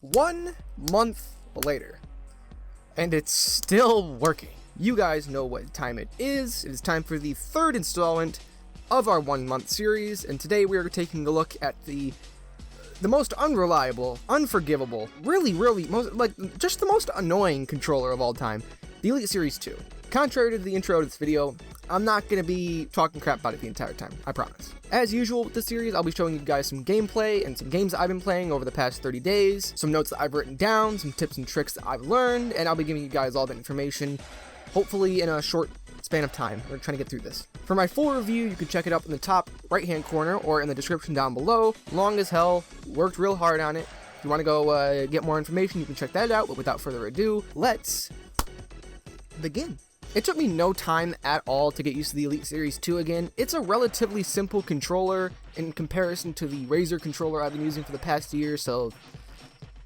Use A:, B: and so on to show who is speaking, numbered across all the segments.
A: 1 month later, and it's still working. You guys know what time it is. It is time for the third installment of our 1 month series, and today we are taking a look at the most unreliable, unforgivable, just the most annoying controller of all time, the Elite Series 2. Contrary to the intro to this video, I'm not going to be talking crap about it the entire time, I promise. As usual with this series, I'll be showing you guys some gameplay and some games that I've been playing over the past 30 days, some notes that I've written down, some tips and tricks that I've learned, and I'll be giving you guys all that information, hopefully in a short span of time. We're trying to get through this. For my full review, you can check it up in the top right-hand corner or in the description down below. Long as hell, worked real hard on it. If you want to go get more information, you can check that out, but without further ado, let's begin. It took me no time at all to get used to the Elite Series 2 again. It's a relatively simple controller in comparison to the Razer controller I've been using for the past year, so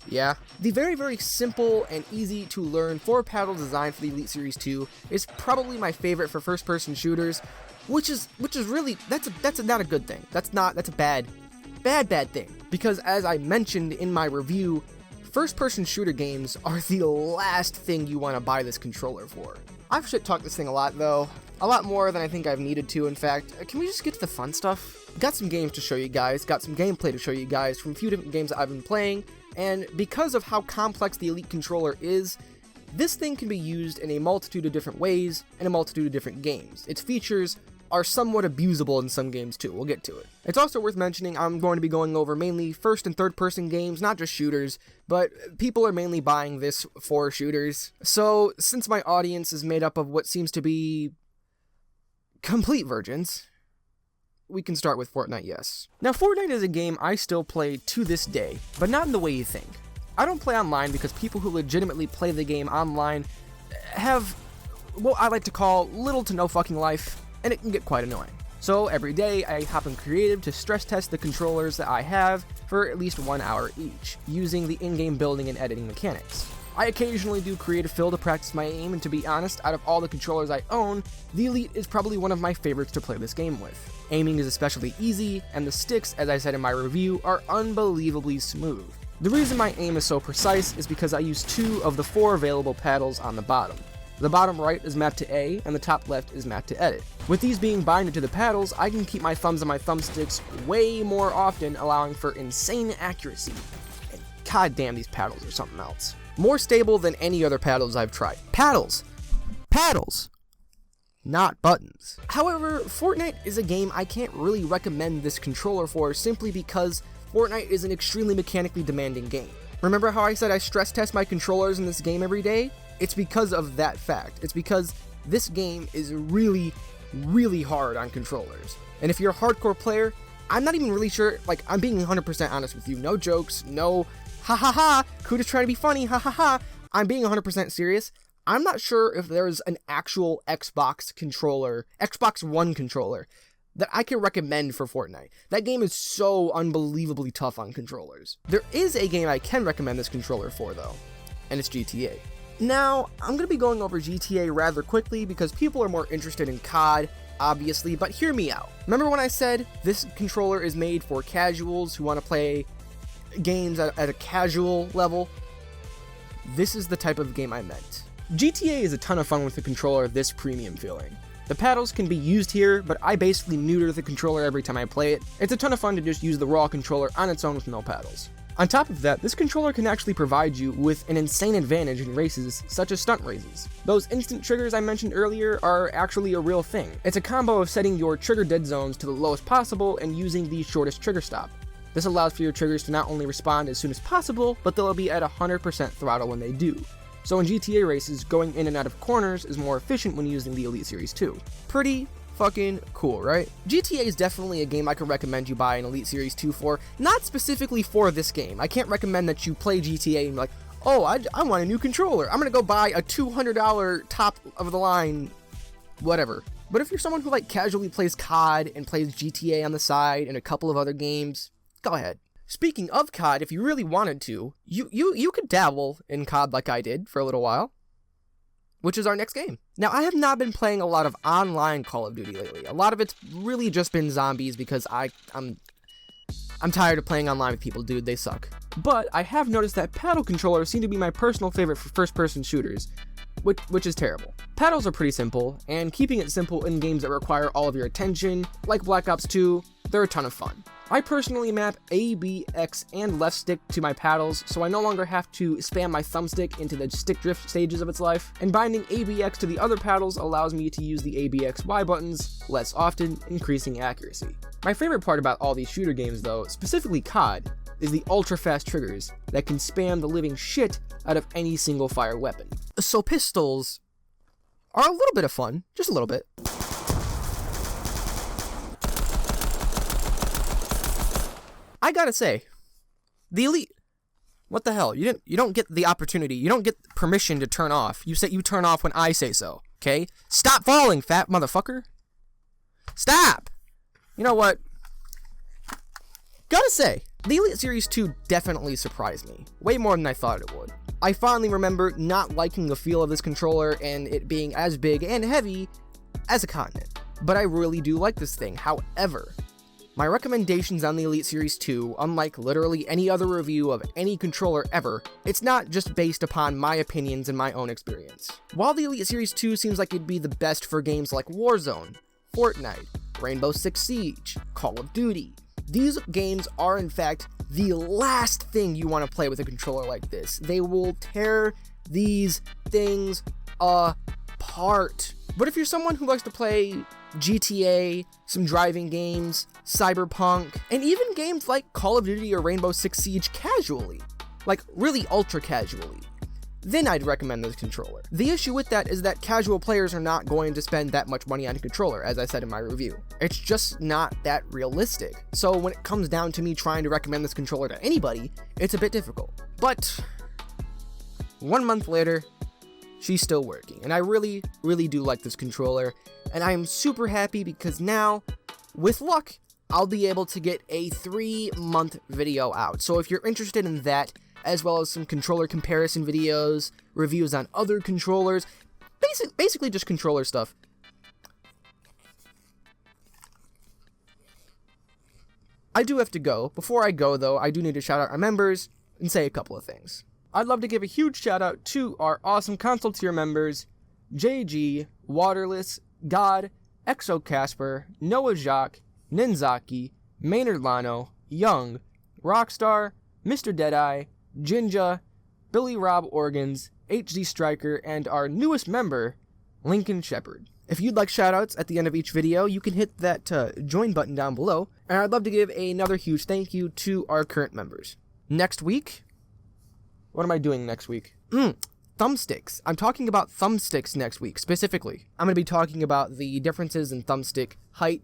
A: yeah. The very simple and easy to learn 4-paddle design for the Elite Series 2 is probably my favorite for first-person shooters, which is really, that's not a good thing. That's a bad thing. Because as I mentioned in my review, first-person shooter games are the last thing you want to buy this controller for. I've shit-talked this thing a lot, though. A lot more than I think I've needed to, in fact. Can we just get to the fun stuff? Got some games to show you guys, got some gameplay to show you guys from a few different games that I've been playing, and because of how complex the Elite controller is, this thing can be used in a multitude of different ways in a multitude of different games. Its features are somewhat abusable in some games too, we'll get to it. It's also worth mentioning I'm going to be going over mainly first and third person games, not just shooters, but people are mainly buying this for shooters. So since my audience is made up of what seems to be complete virgins, we can start with Fortnite, yes. Now Fortnite is a game I still play to this day, but not in the way you think. I don't play online because people who legitimately play the game online have what I like to call little to no fucking life, and it can get quite annoying. So every day I hop in creative to stress test the controllers that I have for at least 1 hour each, using the in-game building and editing mechanics. I occasionally do creative fill to practice my aim, and to be honest, out of all the controllers I own, the Elite is probably one of my favorites to play this game with. Aiming is especially easy, and the sticks, as I said in my review, are unbelievably smooth. The reason my aim is so precise is because I use 2 of the 4 available paddles on the bottom. The bottom right is mapped to A, and the top left is mapped to edit. With these being binded to the paddles, I can keep my thumbs on my thumbsticks way more often, allowing for insane accuracy. And god damn, these paddles are something else. More stable than any other paddles I've tried. Paddles! Paddles! Not buttons. However, Fortnite is a game I can't really recommend this controller for simply because Fortnite is an extremely mechanically demanding game. Remember how I said I stress test my controllers in this game every day? It's because of that fact. It's because this game is really hard on controllers. And if you're a hardcore player, I'm not even really sure, I'm being 100% honest with you. No jokes, no ha ha ha, Kuda's trying to be funny, ha ha ha. I'm being 100% serious. I'm not sure if there's an actual Xbox One controller, that I can recommend for Fortnite. That game is so unbelievably tough on controllers. There is a game I can recommend this controller for, though, and it's GTA. Now, I'm going to be going over GTA rather quickly because people are more interested in COD, obviously, but hear me out. Remember when I said this controller is made for casuals who want to play games at a casual level? This is the type of game I meant. GTA is a ton of fun with the controller this premium feeling. The paddles can be used here, but I basically neuter the controller every time I play it. It's a ton of fun to just use the raw controller on its own with no paddles. On top of that, this controller can actually provide you with an insane advantage in races such as stunt races. Those instant triggers I mentioned earlier are actually a real thing. It's a combo of setting your trigger dead zones to the lowest possible and using the shortest trigger stop. This allows for your triggers to not only respond as soon as possible, but they'll be at 100% throttle when they do. So in GTA races, going in and out of corners is more efficient when using the Elite Series 2. Pretty fucking cool, right? GTA is definitely a game I could recommend you buy an Elite Series 2 for, not specifically for this game. I can't recommend that you play GTA and be like, oh, I want a new controller. I'm gonna go buy a $200 top of the line, whatever. But if you're someone who casually plays COD and plays GTA on the side and a couple of other games, go ahead. Speaking of COD, if you really wanted to, you could dabble in COD like I did for a little while, which is our next game. Now, I have not been playing a lot of online Call of Duty lately. A lot of it's really just been zombies because I'm tired of playing online with people, dude. They suck. but I have noticed that paddle controllers seem to be my personal favorite for first-person shooters, which is terrible. Paddles are pretty simple, and keeping it simple in games that require all of your attention, like Black Ops 2, they're a ton of fun. I personally map A, B, X, and left stick to my paddles, so I no longer have to spam my thumbstick into the stick drift stages of its life, and binding ABX to the other paddles allows me to use the ABXY buttons less often, increasing accuracy. My favorite part about all these shooter games though, specifically COD, is the ultra-fast triggers that can spam the living shit out of any single fire weapon. So pistols are a little bit of fun, just a little bit. I gotta say, the Elite, what the hell? You don't get the opportunity, you don't get permission to turn off. You turn off when I say so, okay? Stop falling, fat motherfucker. Stop! You know what? Gotta say, the Elite Series 2 definitely surprised me, way more than I thought it would. I finally remember not liking the feel of this controller and it being as big and heavy as a continent. But I really do like this thing. However, my recommendations on the Elite Series 2, unlike literally any other review of any controller ever, it's not just based upon my opinions and my own experience. While the Elite Series 2 seems like it'd be the best for games like Warzone, Fortnite, Rainbow Six Siege, Call of Duty, these games are in fact the last thing you want to play with a controller like this. They will tear these things apart. But if you're someone who likes to play GTA, some driving games, Cyberpunk, and even games like Call of Duty or Rainbow Six Siege casually, like really ultra casually, then I'd recommend this controller. The issue with that is that casual players are not going to spend that much money on a controller, as I said in my review. It's just not that realistic. So when it comes down to me trying to recommend this controller to anybody, it's a bit difficult. But 1 month later, she's still working, and I really, really do like this controller, and I am super happy because now, with luck, I'll be able to get a 3-month video out. So if you're interested in that, as well as some controller comparison videos, reviews on other controllers, basically just controller stuff, I do have to go. Before I go, though, I do need to shout out our members and say a couple of things. I'd love to give a huge shout out to our awesome console tier members, JG, Waterless, God, Exo Casper, Noah Jacques, Ninzaki, Maynard Lano, Young, Rockstar, Mr. Deadeye, Jinja, Billy Rob Organs, HD Striker, and our newest member, Lincoln Shepherd. If you'd like shoutouts at the end of each video, you can hit that join button down below, and I'd love to give another huge thank you to our current members. Next week, what am I doing next week? Thumbsticks. I'm talking about thumbsticks next week, specifically. I'm going to be talking about the differences in thumbstick height,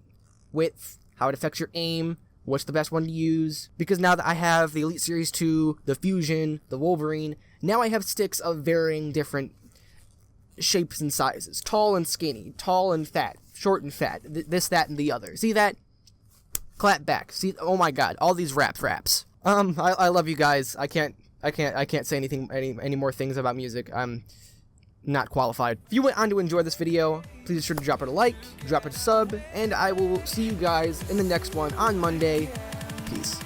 A: width, how it affects your aim, what's the best one to use, because now that I have the Elite Series 2, the Fusion, the Wolverine, now I have sticks of varying different shapes and sizes. Tall and skinny, tall and fat, short and fat, this, that, and the other. See that? Clap back. See, oh my god, all these raps. I love you guys. I can't say anything, any more things about music. I'm not qualified. If you went on to enjoy this video, please be sure to drop it a like, drop it a sub, and I will see you guys in the next one on Monday. Peace.